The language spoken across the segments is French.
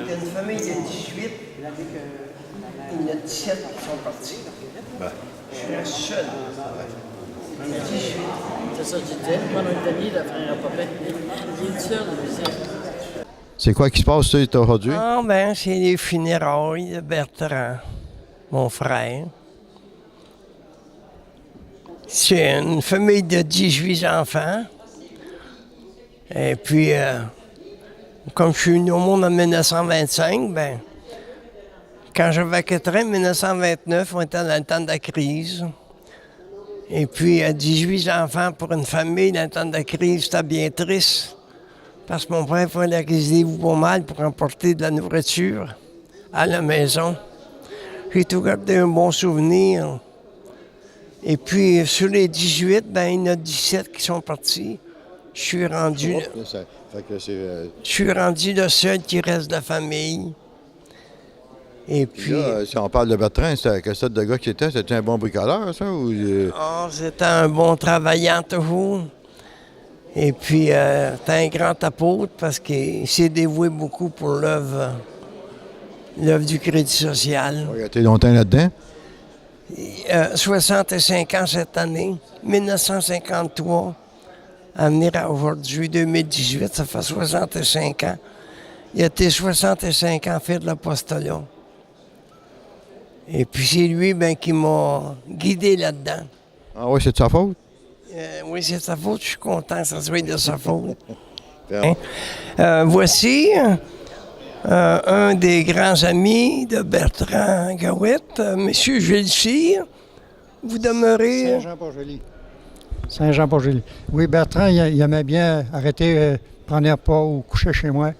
Il y a une famille de 18. Il y en a 17 qui sont partis. Je suis seul. 18. C'est ça que je disais. Pendant une demi, le frère papa, il est seul, lui. C'est quoi qui se passe aujourd'hui? Ah ben, c'est les funérailles de Bertrand, mon frère. C'est une famille de 18 enfants. Et puis, comme je suis venu au monde en 1925, ben, quand j'avais 4 ans, en 1929, on était dans le temps de la crise. Et puis, 18 enfants pour une famille dans le temps de la crise, c'était bien triste. Parce que mon père fallait qu'il se débrouille pas mal pour emporter de la nourriture à la maison. J'ai tout gardé un bon souvenir. Et puis, sur les 18, ben, il y en a 17 qui sont partis. Je suis rendu le seul qui reste de la famille. Et puis... Là, si on parle de Bertrand, c'était quel sorte de gars qui était? C'était un bon bricoleur, ça? Ou... c'était un bon travaillant toujours. Et puis, c'était un grand apôtre parce qu'il s'est dévoué beaucoup pour l'œuvre du Crédit social. Il a été longtemps là-dedans? 65 ans cette année, 1953, à venir à aujourd'hui, 2018, ça fait 65 ans. Il a été 65 ans à faire de l'apostolat. Et puis c'est lui qui m'a guidé là-dedans. Ah oui, c'est de sa faute? Oui, c'est de sa faute, je suis content que ça soit de sa faute. Voici un des grands amis de Bertrand Gawette, M. Jules Cyr. Vous demeurez... Saint-Jean-Port-Joli. Saint-Jean-Port-Joli. Oui, Bertrand, il aimait bien arrêter, prendre un repas ou coucher chez moi.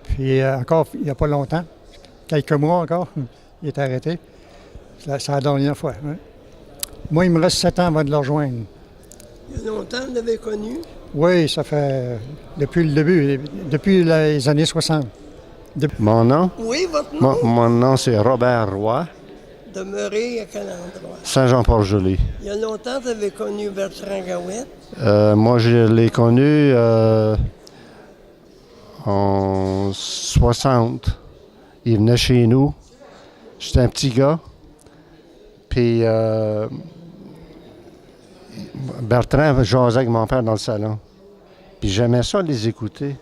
Puis encore, il n'y a pas longtemps, quelques mois encore, il est arrêté. C'est la dernière fois. Hein. Moi, il me reste 7 ans avant de le rejoindre. Il y a longtemps, vous l'avez connu? Oui, ça fait depuis le début, depuis les années 60. Mon nom? Oui, votre nom? Mon nom, c'est Robert Roy. Demeuré à quel endroit? Saint-Jean-Port-Joli. Il y a longtemps, vous avez connu Bertrand Gawette? Moi, je l'ai connu en 60. Il venait chez nous. J'étais un petit gars. Puis Bertrand jasait avec mon père dans le salon. Puis j'aimais ça les écouter.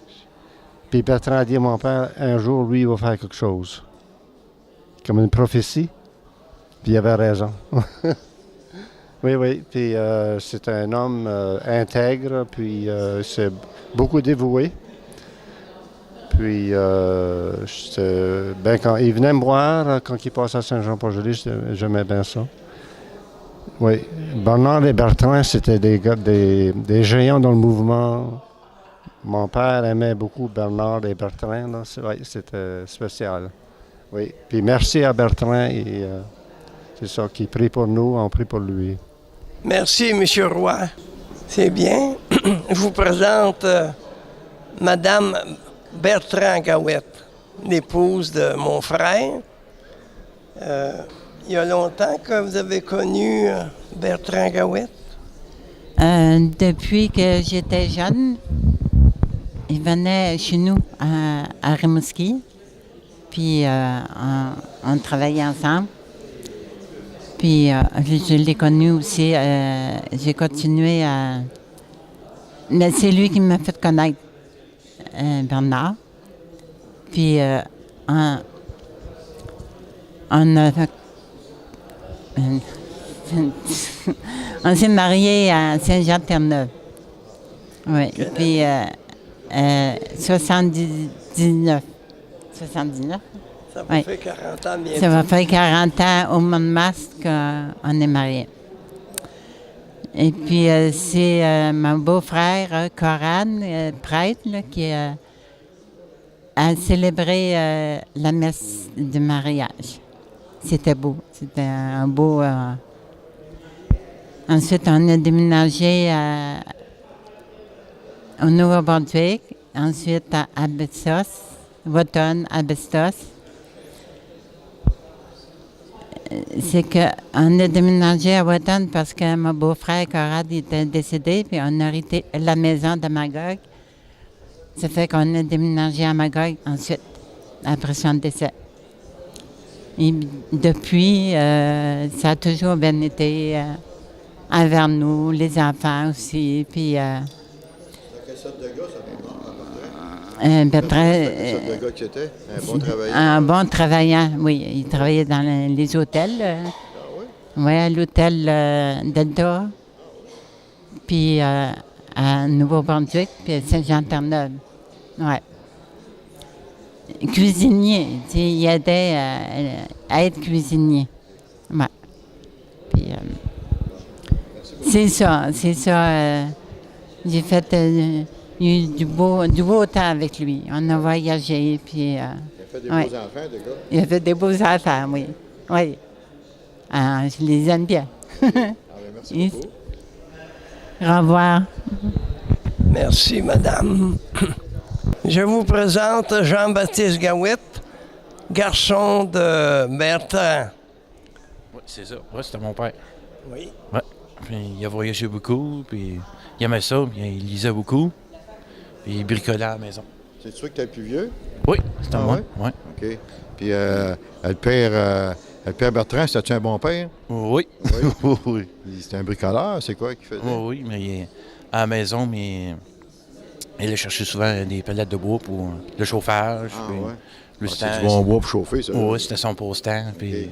Puis Bertrand a dit à mon père, un jour, lui, il va faire quelque chose. Comme une prophétie. Puis il avait raison. Oui. Puis c'est un homme intègre, puis c'est beaucoup dévoué. Puis quand il venait me voir, quand il passait à Saint-Jean-Port-Joli, j'aimais bien ça. Oui. Bernard et Bertrand, c'était des géants dans le mouvement. Mon père aimait beaucoup Bernard et Bertrand. Là. C'était spécial. Oui. Puis merci à Bertrand et c'est ça, qui prie pour nous, on prie pour lui. Merci, M. Roy. C'est bien. Je vous présente Madame Bertrand Gawette, l'épouse de mon frère. Il y a longtemps que vous avez connu Bertrand Gawette? Depuis que j'étais jeune, il venait chez nous à Rimouski, puis on travaillait ensemble. Puis je l'ai connu aussi, j'ai continué à... Mais c'est lui qui m'a fait connaître Bernard. Puis on s'est mariés à Saint-Jean-Terre-Neuve. Oui, puis 79. 79? Ça va faire 40 ans bientôt. Ça va faire 40 ans au mois de mars qu'on est mariés. Et puis c'est mon beau-frère, Coran, prêtre, là, qui a célébré la messe de mariage. C'était beau. C'était un beau... Ensuite, on a déménagé au Nouveau-Brunswick, ensuite à Abestos, Wotton, Abestos. C'est qu'on a déménagé à Wotton parce que mon beau-frère Conrad était décédé, puis on a hérité la maison de Magog. Ça fait qu'on a déménagé à Magog ensuite. après son décès. Et depuis, ça a toujours bien été envers nous, les enfants aussi. Puis, Quelle sorte de gars, ça? Bertrand, Quelle sorte de gars que c'était? Un bon travailleur? un bon travaillant, oui. Il travaillait dans les hôtels. Ah oui? Oui, à l'hôtel Delta. Puis à Nouveau-Brunswick, puis à Saint-Jean-Terre-Neuve. Ouais. Cuisinier, tu sais, il aidait à être cuisinier. Ouais. Puis, c'est ça. J'ai fait eu du beau temps avec lui. On a voyagé, puis... Il a fait des ouais. beaux enfants, le gars. Il a fait des beaux affaires, oui. Oui. Ah, je les aime bien. Ah, ben, merci beaucoup. Au revoir. Merci, madame. Je vous présente Jean-Baptiste Gawitt, garçon de Bertrand. Oui, c'est ça. Oui, c'était mon père. Oui. Ouais. Puis, il a voyagé beaucoup, puis il aimait ça, puis il lisait beaucoup, puis il bricolait à la maison. C'est toi que t'es le plus vieux? Oui, c'était Ah moi. ouais? Ouais. OK. Puis le père Bertrand, c'était-tu un bon père? Oui. Oui. Oui. C'était un bricoleur, c'est quoi qu'il faisait? Oui, mais à la maison, mais il a cherché souvent des palettes de bois pour le chauffage. Ah, puis ouais. le C'est stage. du bon bois pour chauffer, ça. Oui, c'était son passe-temps, puis OK.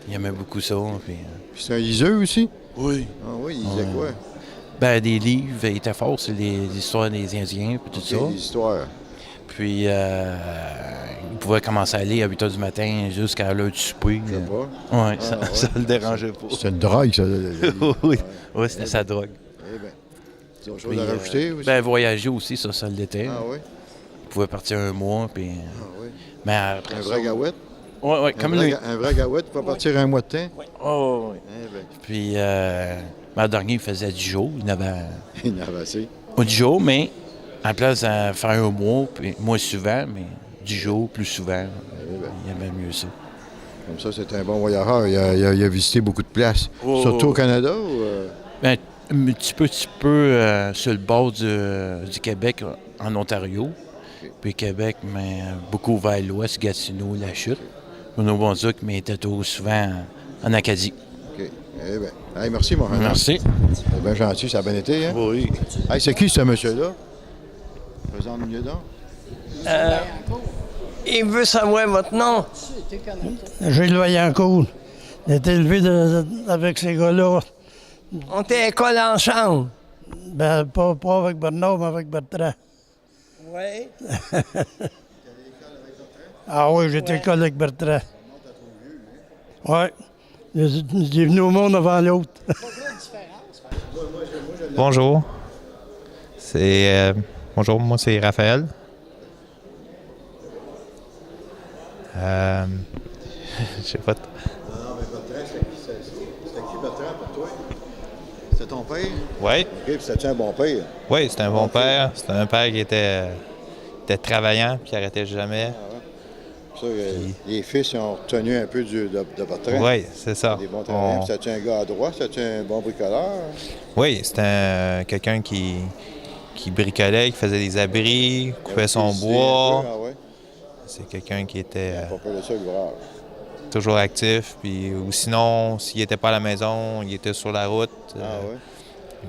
il aimait beaucoup ça. Puis, Puis c'est un liseur aussi? oui. Ah oui, il lisait quoi? Ben, des livres, il était fort sur les histoires des Indiens, puis tout ça. Des histoires. Puis, il pouvait commencer à aller à 8 h du matin jusqu'à l'heure du souper. Je sais pas. Oui, Ah, ça, ouais. ça le dérangeait pas. C'est une drogue, ça. Oui, oui, c'était sa drogue. Eh bien. Tu as autre chose Puis, à rajouter aussi? ben, voyager aussi, ça l'était. Ah oui? Il pouvait partir un mois, puis... Ah oui. Mais après Un ça... vrai gawette? Oui, oui, comme lui. Un vrai gawette, il va partir un mois de temps? Oh, oui. Eh bien, Puis, le dernier, il faisait 10 jours. Il avait... il en avait assez. Pas 10 jours, mais en place de faire un mois, puis moins souvent, mais 10 jours plus souvent. Il aimait mieux ça. Comme ça, c'est un bon voyageur. Il a visité beaucoup de places. Oh. Surtout au Canada ou... Ben, un petit peu sur le bord du Québec, en Ontario. Puis Québec, mais beaucoup vers l'ouest, Gatineau, La Chute. Au Nouveau-Brunswick, mais il était tout souvent en Acadie. OK. Eh bien. Hey, merci, mon frère. Merci. C'est bien gentil, ça a bien été, hein? Oui. Hey, c'est qui, ce monsieur-là? Présente-nous donc. Il veut savoir votre nom. Gilles Vaillancourt. Il a été élevé avec ces gars-là. On était à l'école ensemble. Ben, pas avec Bernard, mais avec Bertrand. Oui. Ah oui, j'étais à l'école avec Bertrand. Oui. Il est venu au monde avant l'autre. Bonjour. Bonjour, moi c'est Raphaël. Je sais pas. Non, mais Bertrand, c'était qui Bertrand pour toi? C'était ton père? Oui, OK, puis c'était un bon père? oui, c'était un bon père. C'était un père qui était travaillant puis qui arrêtait jamais. Ça, les fils ils ont retenu un peu de Bertrand. Oui, c'est ça. Des bons travailleurs. C'était un gars à droit? C'était un bon bricoleur? Oui, c'était quelqu'un qui bricolait, qui faisait des abris, coupait son bois. Ah ouais? C'est quelqu'un qui était Pas peur de ça, l'ouvrage. toujours actif. Puis, ou sinon, s'il n'était pas à la maison, il était sur la route. Ah ouais?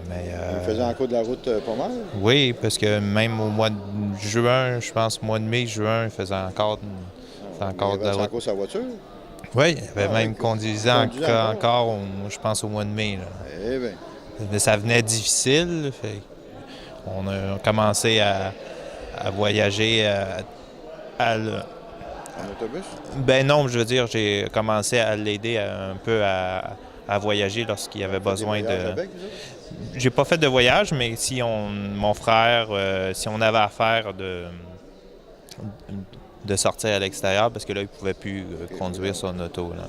Mais, Il faisait encore de la route pas mal? oui, parce que même au mois de juin, je pense, mois de mai, juin, il faisait encore, Il de la avait route. encore sa voiture? Oui, il avait même ouais, conduisait conduisait encore, je pense, au mois de mai. Là. Eh bien. Mais ça venait difficile. On a commencé à voyager En autobus? Ben non, je veux dire, j'ai commencé à l'aider un peu à voyager lorsqu'il avait besoin Des de... voyages avec, vous autres? J'ai pas fait de voyage, mais si mon frère, si on avait affaire de sortir à l'extérieur, parce que là, il pouvait plus conduire son auto. Là.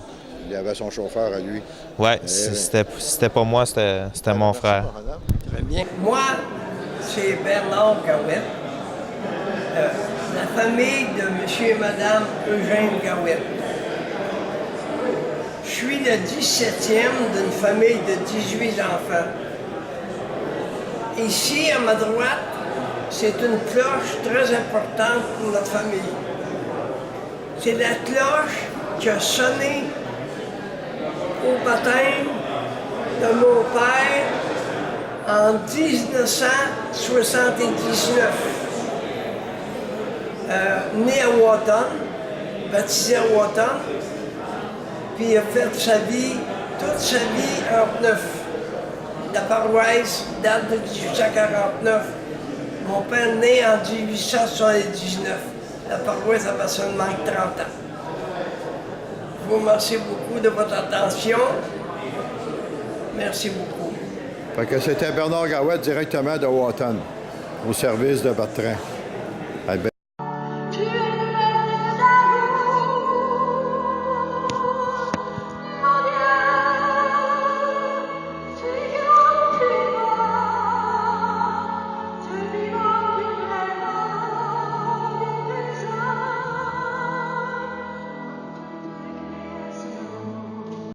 Il avait son chauffeur à lui. Ouais, Eh c'était pas moi, c'était mon frère. Très bien. Moi, c'est Bernard Gawitt. La famille de M. et Mme Eugène Gawitt. Je suis le 17e d'une famille de 18 enfants. Ici, à ma droite, c'est une cloche très importante pour notre famille. C'est la cloche qui a sonné au baptême de mon père en 1979. Né à Wotton, baptisé à Wotton, puis il a fait toute sa vie en 49. La paroisse date de 1849. Mon père est né en 1879. La paroisse avait seulement 30 ans. Je vous remercie beaucoup de votre attention. Merci beaucoup. Fait que c'était Bernard Gawet directement de Wotton, au service de Bertrand.